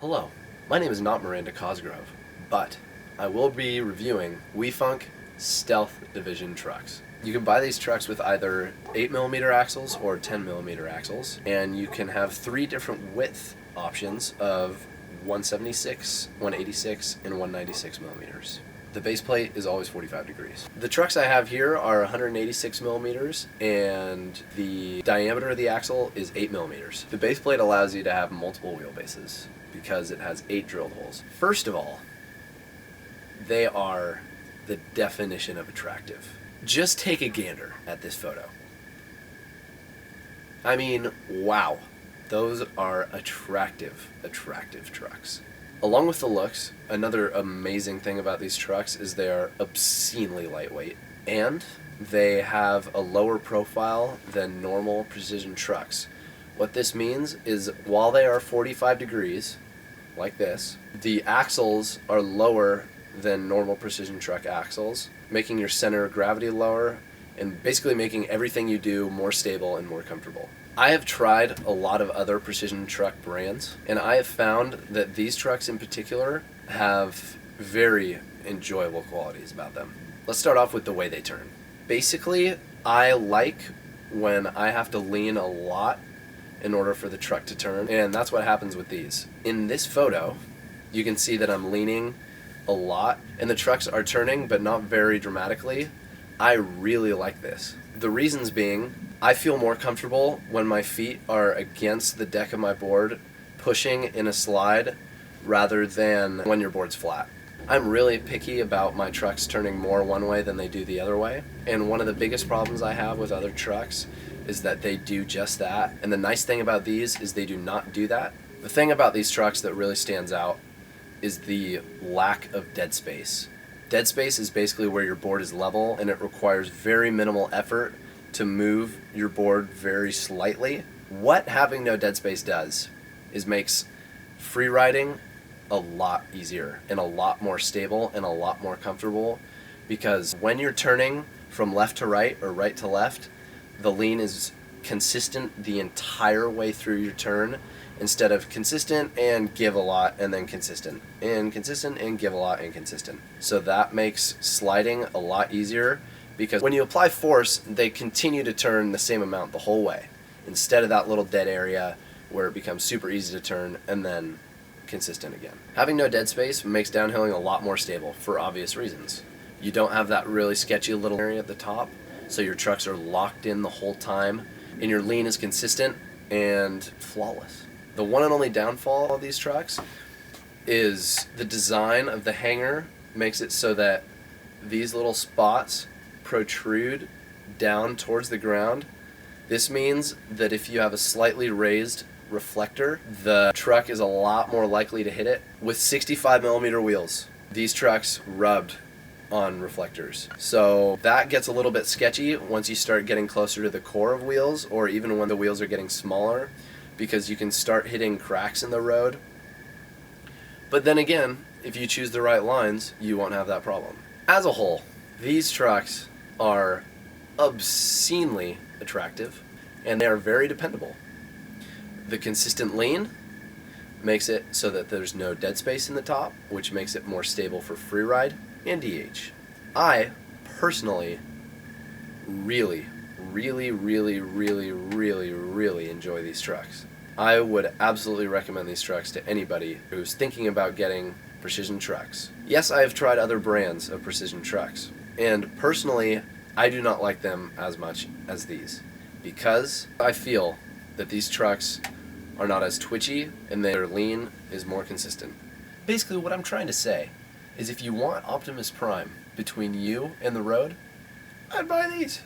Hello, my name is not Miranda Cosgrove, but I will be reviewing Wefunk Stealth Division trucks. You can buy these trucks with either 8mm axles or 10mm axles, and you can have three different width options of 176, 186, and 196mm. The base plate is always 45 degrees. The trucks I have here are 186mm, and the diameter of the axle is 8mm. The base plate allows you to have multiple wheelbases because it has 8 drilled holes. First of all, they are the definition of attractive. Just take a gander at this photo. I mean, wow. Those are attractive trucks. Along with the looks, another amazing thing about these trucks is they are obscenely lightweight, and they have a lower profile than normal precision trucks. What this means is while they are 45 degrees, like this, the axles are lower than normal precision truck axles, making your center of gravity lower and basically making everything you do more stable and more comfortable. I have tried a lot of other precision truck brands, and I have found that these trucks in particular have very enjoyable qualities about them. Let's start off with the way they turn. Basically, I like when I have to lean a lot in order for the truck to turn, and that's what happens with these. In this photo, you can see that I'm leaning a lot, and the trucks are turning, but not very dramatically. I really like this. The reasons being, I feel more comfortable when my feet are against the deck of my board, pushing in a slide, rather than when your board's flat. I'm really picky about my trucks turning more one way than they do the other way, and one of the biggest problems I have with other trucks is that they do just that, and the nice thing about these is they do not do that. The thing about these trucks that really stands out is the lack of dead space. Dead space is basically where your board is level, and it requires very minimal effort to move your board very slightly. What having no dead space does is makes free riding a lot easier and a lot more stable and a lot more comfortable, because when you're turning from left to right or right to left, the lean is consistent the entire way through your turn, instead of consistent and give a lot and then consistent and consistent and give a lot and consistent. So that makes sliding a lot easier, because when you apply force, they continue to turn the same amount the whole way, instead of that little dead area where it becomes super easy to turn and then consistent again. Having no dead space makes downhilling a lot more stable for obvious reasons. You don't have that really sketchy little area at the top, so your trucks are locked in the whole time, and your lean is consistent and flawless. The one and only downfall of these trucks is the design of the hanger makes it so that these little spots protrude down towards the ground. This means that if you have a slightly raised reflector, the truck is a lot more likely to hit it. With 65mm wheels, these trucks rubbed on reflectors. So that gets a little bit sketchy once you start getting closer to the core of wheels, or even when the wheels are getting smaller, because you can start hitting cracks in the road. But then again, if you choose the right lines, you won't have that problem. As a whole, these trucks are obscenely attractive, and they are very dependable. The consistent lean makes it so that there's no dead space in the top, which makes it more stable for free ride and DH. I personally really enjoy these trucks. I would absolutely recommend these trucks to anybody who's thinking about getting precision trucks. Yes, I have tried other brands of precision trucks, and personally, I do not like them as much as these, because I feel that these trucks are not as twitchy and their lean is more consistent. Basically, what I'm trying to say is if you want Optimus Prime between you and the road, I'd buy these.